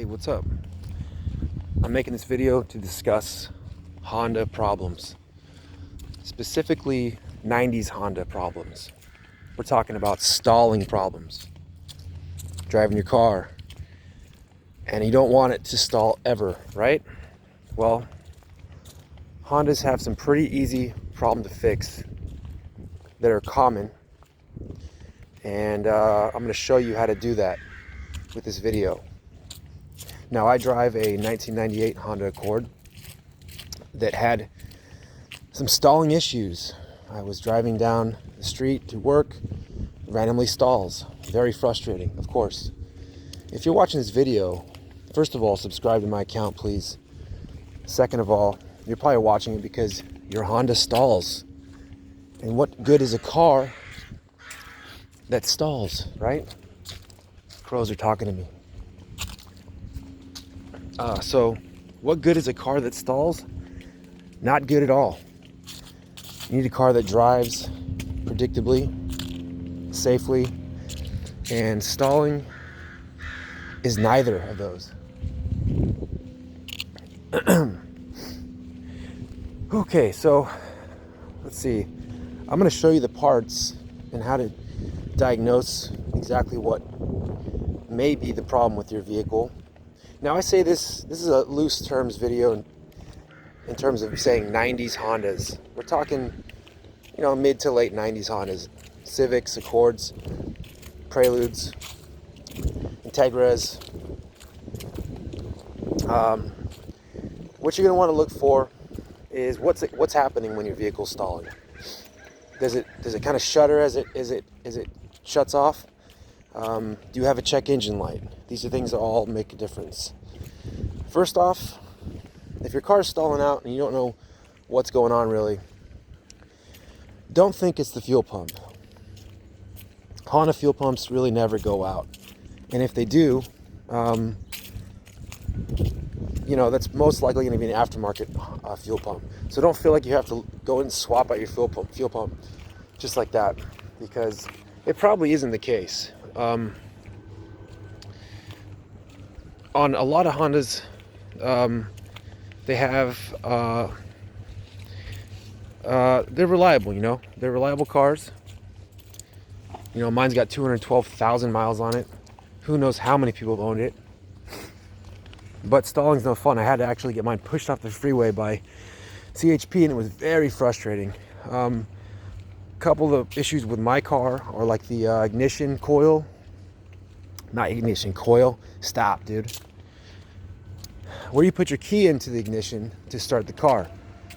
Hey, what's up? I'm making this video to discuss Honda problems, specifically 90s Honda problems. We're talking about stalling problems. Driving your car and you don't want it to stall ever, right? Well, Hondas have some pretty easy problem to fix that are common, and I'm going to show you how to do that with this video. Now, I drive a 1998 Honda Accord that had some stalling issues. I was driving down the street to work, randomly stalls. Very frustrating, of course. If you're watching this video, first of all, subscribe to my account, please. Second of all, you're probably watching it because your Honda stalls. And what good is a car that stalls, right? Crows are talking to me. So what good is a car that stalls? Not good at all. You need a car that drives predictably, safely, and stalling is neither of those. Okay, so let's see. I'm going to show you the parts and how to diagnose exactly what may be the problem with your vehicle. Now, I say this is a loose terms video in terms of saying 90s Hondas. We're talking, mid to late 90s Hondas. Civics, Accords, Preludes, Integras. What you're going to want to look for is what's happening when your vehicle's stalling. Does it kind of shudder as it shuts off? Do you have a check engine light? These are things that all make a difference. First off, if your car is stalling out and you don't know what's going on really, don't think it's the fuel pump. Honda fuel pumps really never go out. And if they do, that's most likely going to be an aftermarket fuel pump. So don't feel like you have to go and swap out your fuel pump just like that, because it probably isn't the case. On a lot of Hondas, they have they're reliable. They're reliable cars. Mine's got 212,000 miles on it. Who knows how many people have owned it. But stalling's no fun. I had to actually get mine pushed off the freeway by CHP, and it was very frustrating. Couple of issues with my car are like the ignition coil. Not ignition coil. Stop, dude. Where you put your key into the ignition to start the car.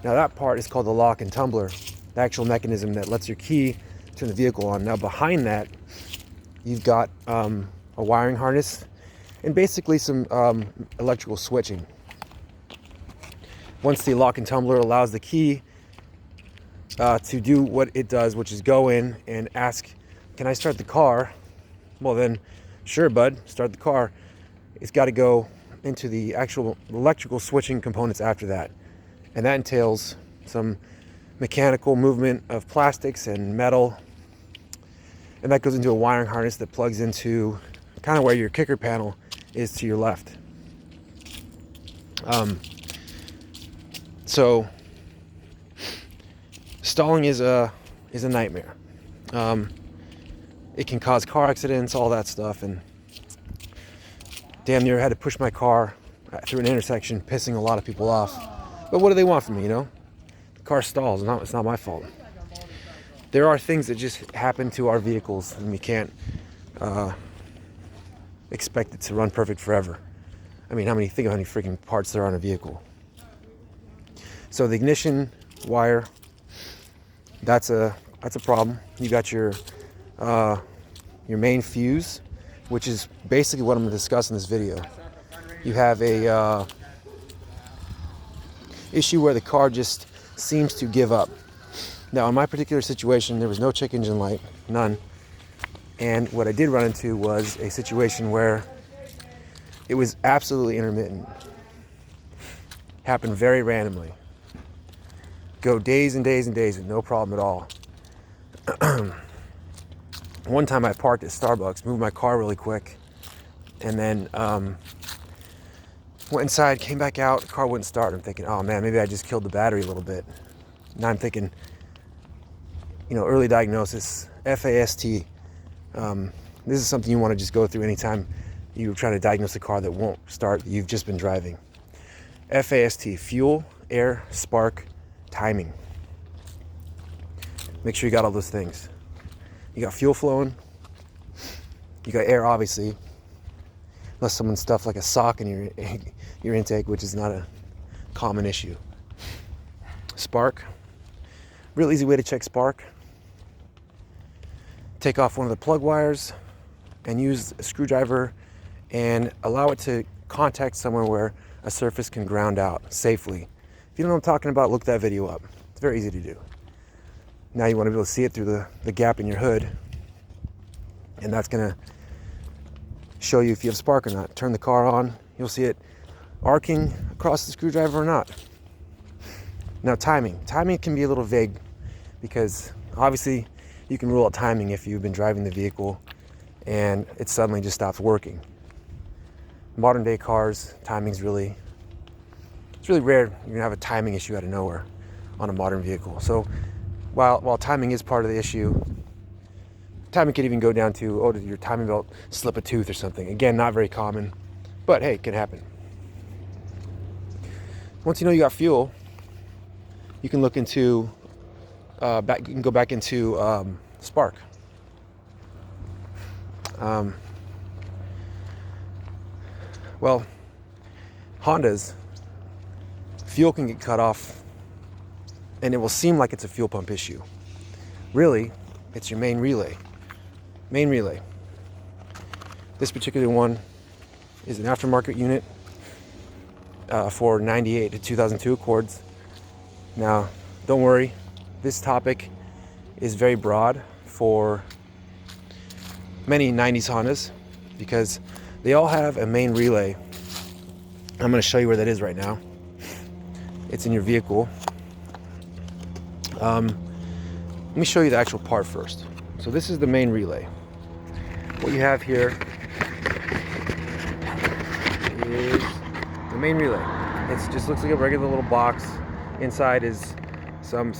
Now that part is called the lock and tumbler, the actual mechanism that lets your key turn the vehicle on. Now behind that, you've got a wiring harness and basically some electrical switching. Once the lock and tumbler allows the key to do what it does, which is go in and ask, can I start the car? Well then, sure bud, start the car. It's got to go into the actual electrical switching components after that. And that entails some mechanical movement of plastics and metal. And that goes into a wiring harness that plugs into kind of where your kicker panel is to your left. So stalling is a nightmare. It can cause car accidents, all that stuff, and damn near had to push my car through an intersection, pissing a lot of people off. But what do they want from me, The car stalls. It's not my fault. There are things that just happen to our vehicles, and we can't expect it to run perfect forever. I mean, think of how many freaking parts there are on a vehicle. So the ignition wire, that's a problem. You got your main fuse, which is basically what I'm going to discuss in this video. You have a issue where the car just seems to give up. Now, in my particular situation, there was no check engine light, none. And what I did run into was a situation where it was absolutely intermittent. Happened very randomly. Go days and days and days with no problem at all. One time I parked at Starbucks, moved my car really quick, and then Went inside, came back out, the car wouldn't start. I'm thinking, oh man, maybe I just killed the battery a little bit. Now I'm thinking, early diagnosis, FAST. This is something you want to just go through anytime you're trying to diagnose a car that won't start, that you've just been driving. FAST, fuel, air, spark, timing. Make sure you got all those things. You got fuel flowing. You got air, obviously. Unless someone stuffed like a sock in your intake, which is not a common issue. Spark. Real easy way to check spark. Take off one of the plug wires and use a screwdriver and allow it to contact somewhere where a surface can ground out safely. If you don't know what I'm talking about, look that video up. It's very easy to do. Now you want to be able to see it through the gap in your hood, and that's going to show you if you have spark or not. Turn the car on, you'll see it arcing across the screwdriver or not. Now timing. Timing can be a little vague because obviously you can rule out timing if you've been driving the vehicle and it suddenly just stops working. Modern day cars, it's really rare you're gonna have a timing issue out of nowhere on a modern vehicle. So while timing is part of the issue, timing could even go down to, did your timing belt slip a tooth or something? Again, not very common, but hey, it can happen. Once you know you got fuel, you can look into you can go back into spark. Well, Hondas, fuel can get cut off and it will seem like it's a fuel pump issue. Really, it's your main relay. This particular one is an aftermarket unit for 98 to 2002 Accords. Now, don't worry, this topic is very broad for many 90s Hondas because they all have a main relay. I'm going to show you where that is right now. It's in your vehicle. Let me show you the actual part first. So this is the main relay. What you have here is the main relay. It just looks like a regular little box. Inside is some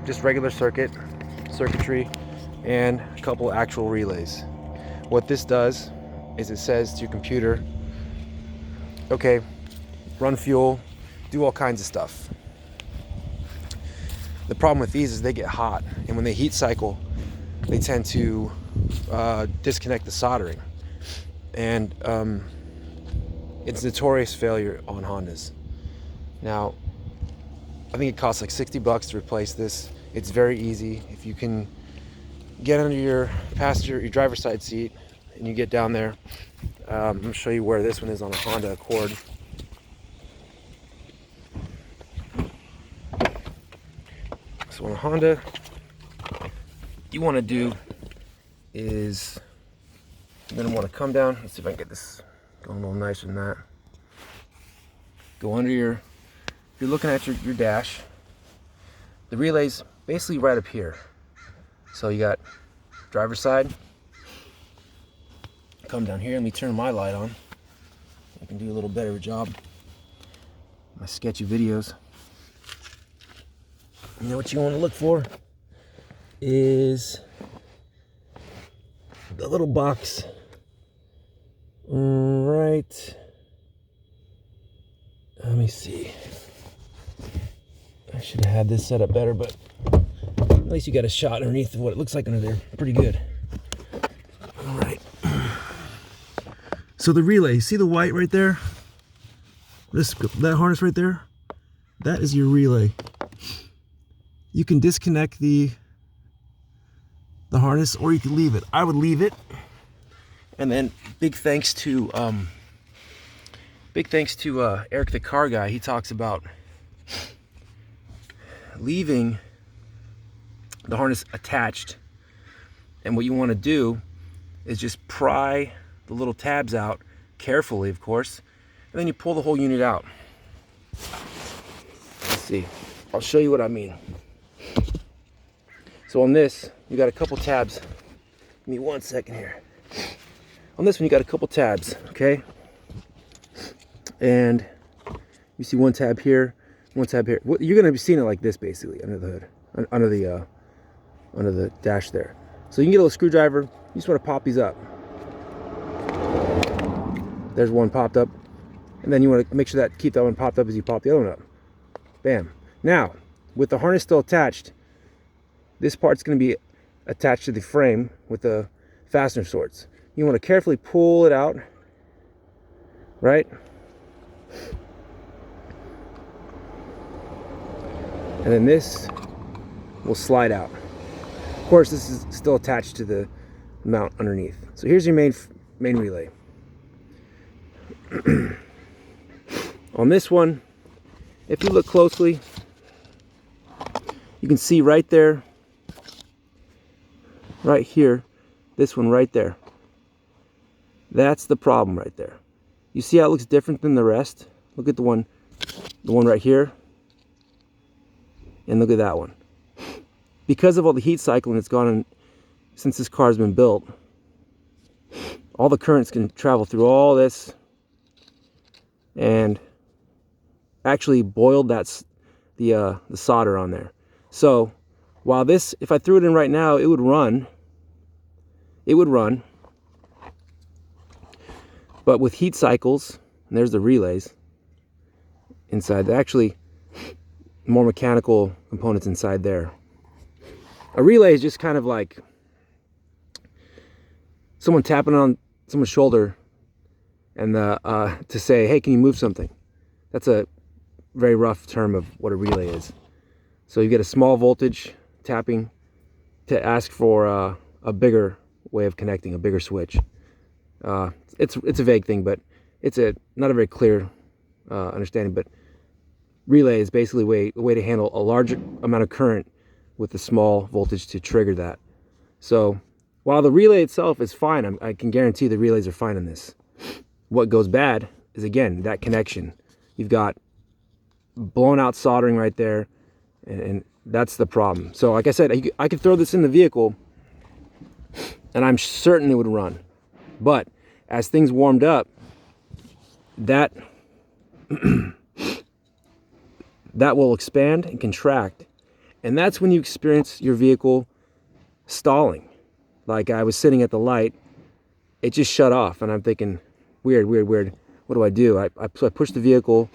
just regular circuitry and a couple actual relays. What this does is it says to your computer, okay, run fuel, do all kinds of stuff. The problem with these is they get hot, and when they heat cycle, they tend to disconnect the soldering, and it's notorious failure on Hondas. Now, I think it costs like $60 to replace this. It's very easy. If you can get under your driver's side seat, and you get down there, I'm gonna show you where this one is on a Honda Accord. So on a Honda, you want to do is you're gonna want to come down. Let's see if I can get this going a little nicer than that. Go under if you're looking at your dash, the relay's basically right up here. So you got driver's side. Come down here. Let me turn my light on. I can do a little better job. My sketchy videos. You know what you want to look for is the little box right. Let me see. I should have had this set up better, but at least you got a shot underneath of what it looks like under there. Pretty good. All right. So the relay, see the white right there? That harness right there? That is your relay. You can disconnect the harness, or you can leave it. I would leave it. And then big thanks to Eric the car guy. He talks about leaving the harness attached, and what you want to do is just pry the little tabs out carefully, of course, and then you pull the whole unit out. Let's see, I'll show you what I mean. So on this, you got a couple tabs. Give me 1 second here. On this one, you got a couple tabs, okay? And you see one tab here, one tab here. You're going to be seeing it like this basically under the hood, under the dash there. So you can get a little screwdriver. You just want to pop these up. There's one popped up, and then you want to make sure that keep that one popped up as you pop the other one up. Bam. Now, with the harness still attached, this part's going to be attached to the frame with the fastener sorts. You want to carefully pull it out, right? And then this will slide out. Of course, this is still attached to the mount underneath. So here's your main relay. On this one, if you look closely, you can see right there, right here, this one right there. That's the problem right there. You see how it looks different than the rest? Look at the one right here, and look at that one. Because of all the heat cycling that's gone on since this car's been built, all the currents can travel through all this and actually boiled the solder on there. So while this, if I threw it in right now, it would run. It would run. But with heat cycles, and there's the relays inside, actually more mechanical components inside there. A relay is just kind of like someone tapping on someone's shoulder and to say, hey, can you move something? That's a very rough term of what a relay is. So you get a small voltage tapping to ask for a bigger way of connecting, a bigger switch. It's a vague thing, but it's not a very clear understanding. But relay is basically a way to handle a large amount of current with a small voltage to trigger that. So while the relay itself is fine, I can guarantee the relays are fine in this. What goes bad is, again, that connection. You've got blown out soldering right there, and that's the problem. So like I said, I could throw this in the vehicle and I'm certain it would run. But as things warmed up, that that will expand and contract. And that's when you experience your vehicle stalling. Like I was sitting at the light, it just shut off, and I'm thinking, weird. What do I do? I pushed the vehicle,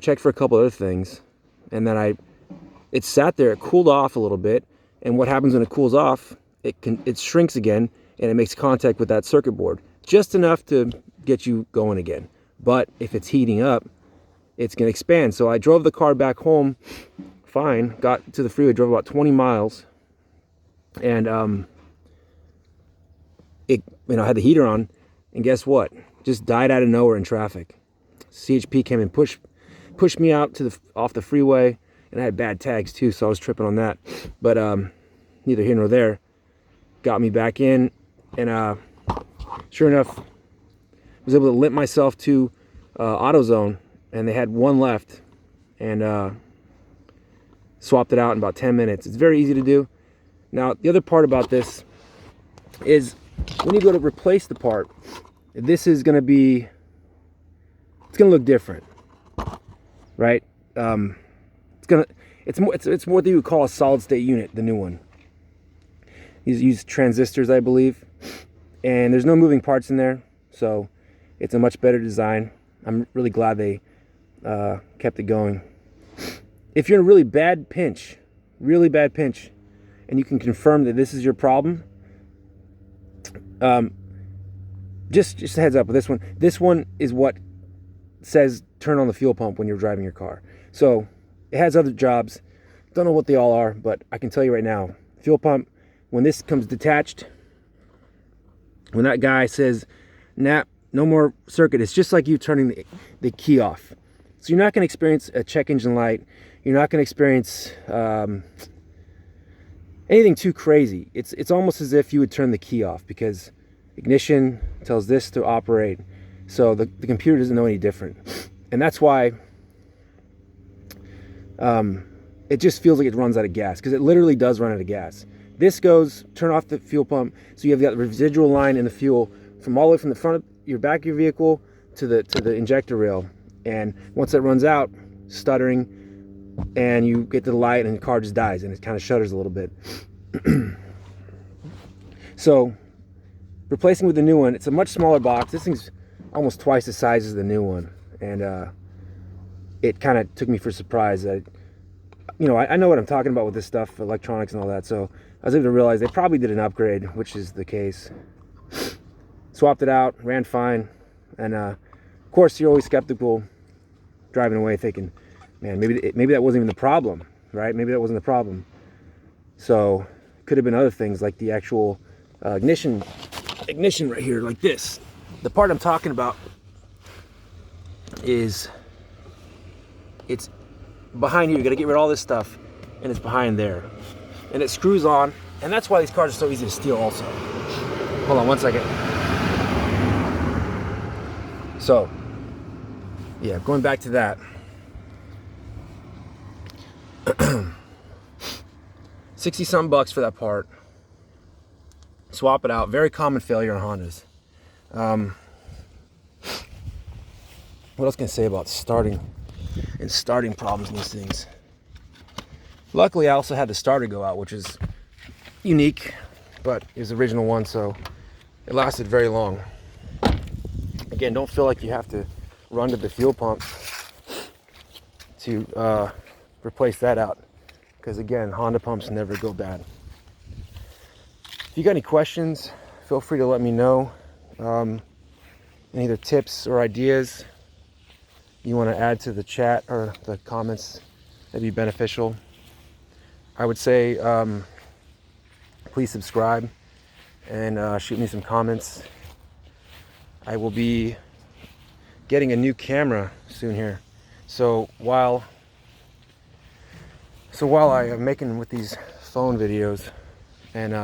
checked for a couple other things, and then it sat there. It cooled off a little bit, and what happens when it cools off? It shrinks again, and it makes contact with that circuit board, just enough to get you going again. But if it's heating up, it's going to expand. So I drove the car back home fine, got to the freeway, drove about 20 miles, and I had the heater on, and guess what? Just died out of nowhere in traffic. CHP came and pushed me out off the freeway, and I had bad tags too, so I was tripping on that. But neither here nor there. Got me back in, and sure enough, was able to limp myself to AutoZone, and they had one left, and swapped it out in about 10 minutes. It's very easy to do. Now, the other part about this is when you go to replace the part, this is going to be, it's going to look different, right? It's more what you would call a solid state unit, the new one. These use transistors, I believe, and there's no moving parts in there, so it's a much better design. I'm really glad they kept it going. If you're in a really bad pinch, and you can confirm that this is your problem, just a heads up with this one. This one is what says turn on the fuel pump when you're driving your car. So it has other jobs. Don't know what they all are, but I can tell you right now, fuel pump, when this comes detached, when that guy says, nah, no more circuit, it's just like you turning the key off. So you're not going to experience a check engine light. You're not going to experience anything too crazy. It's almost as if you would turn the key off, because ignition tells this to operate. So the computer doesn't know any different. And that's why it just feels like it runs out of gas, because it literally does run out of gas. This goes, turn off the fuel pump, so you have got the residual line in the fuel from all the way from the front of your back of your vehicle to the injector rail, and once that runs out, stuttering, and you get to the light and the car just dies and it kind of shudders a little bit. So replacing with the new one, it's a much smaller box. This thing's almost twice the size as the new one, and it kind of took me for surprise. I know what I'm talking about with this stuff, electronics and all that, so I was able to realize they probably did an upgrade, which is the case. Swapped it out, ran fine, and of course you're always skeptical driving away thinking, man, maybe that wasn't even the problem, right? Maybe that wasn't the problem. So could have been other things like the actual ignition right here, like this. The part I'm talking about is it's behind here. You got to get rid of all this stuff, and it's behind there, and it screws on, and that's why these cars are so easy to steal also. Hold on one second. So yeah, going back to that, 60 something bucks for that part. Swap it out. Very common failure on Hondas. What else can I say about starting problems in these things? Luckily, I also had the starter go out, which is unique, but it was the original one, so it lasted very long. Again, don't feel like you have to run to the fuel pump to replace that out, because again, Honda pumps never go bad. If you got any questions, feel free to let me know. Any other tips or ideas you want to add to the chat or the comments, that'd be beneficial. I would say please subscribe and shoot me some comments. I will be getting a new camera soon here. So while I am making with these phone videos and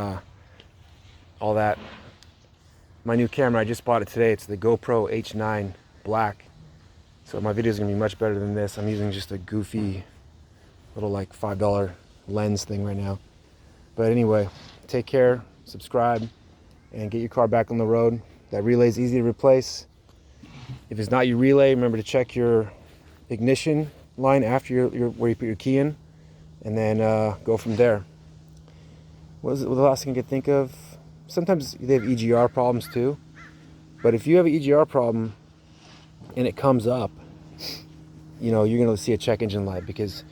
all that, my new camera, I just bought it today. It's the GoPro H9 Black. So my videos are gonna be much better than this. I'm using just a goofy little like $5 lens thing right now. But anyway, take care, subscribe, and get your car back on the road. That relay is easy to replace. If it's not your relay, remember to check your ignition line after your where you put your key in, and then go from there. What was the last thing I could think of? Sometimes they have EGR problems too. But if you have an EGR problem and it comes up, you're going to see a check engine light, because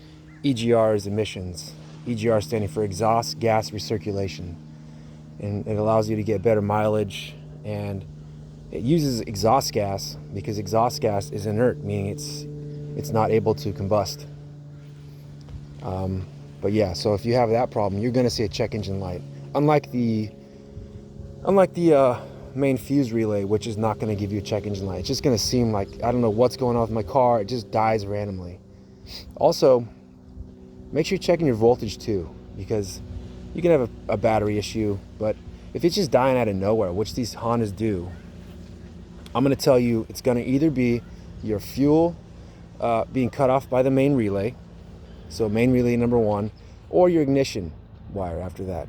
EGR is emissions. EGR standing for exhaust gas recirculation. And it allows you to get better mileage, and it uses exhaust gas because exhaust gas is inert, meaning it's not able to combust. But yeah, so if you have that problem, you're going to see a check engine light. Unlike the main fuse relay, which is not going to give you a check engine light. It's just going to seem like, I don't know what's going on with my car. It just dies randomly. Also, make sure you're checking your voltage too, because you can have a battery issue, but if it's just dying out of nowhere, which these Hondas do, I'm going to tell you it's going to either be your fuel being cut off by the main relay, so main relay number one, or your ignition wire after that.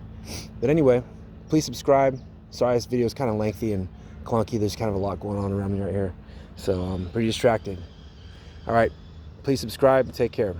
But anyway, please subscribe. Sorry, this video is kind of lengthy and clunky. There's kind of a lot going on around your ear, so I'm pretty distracted. All right, please subscribe and take care.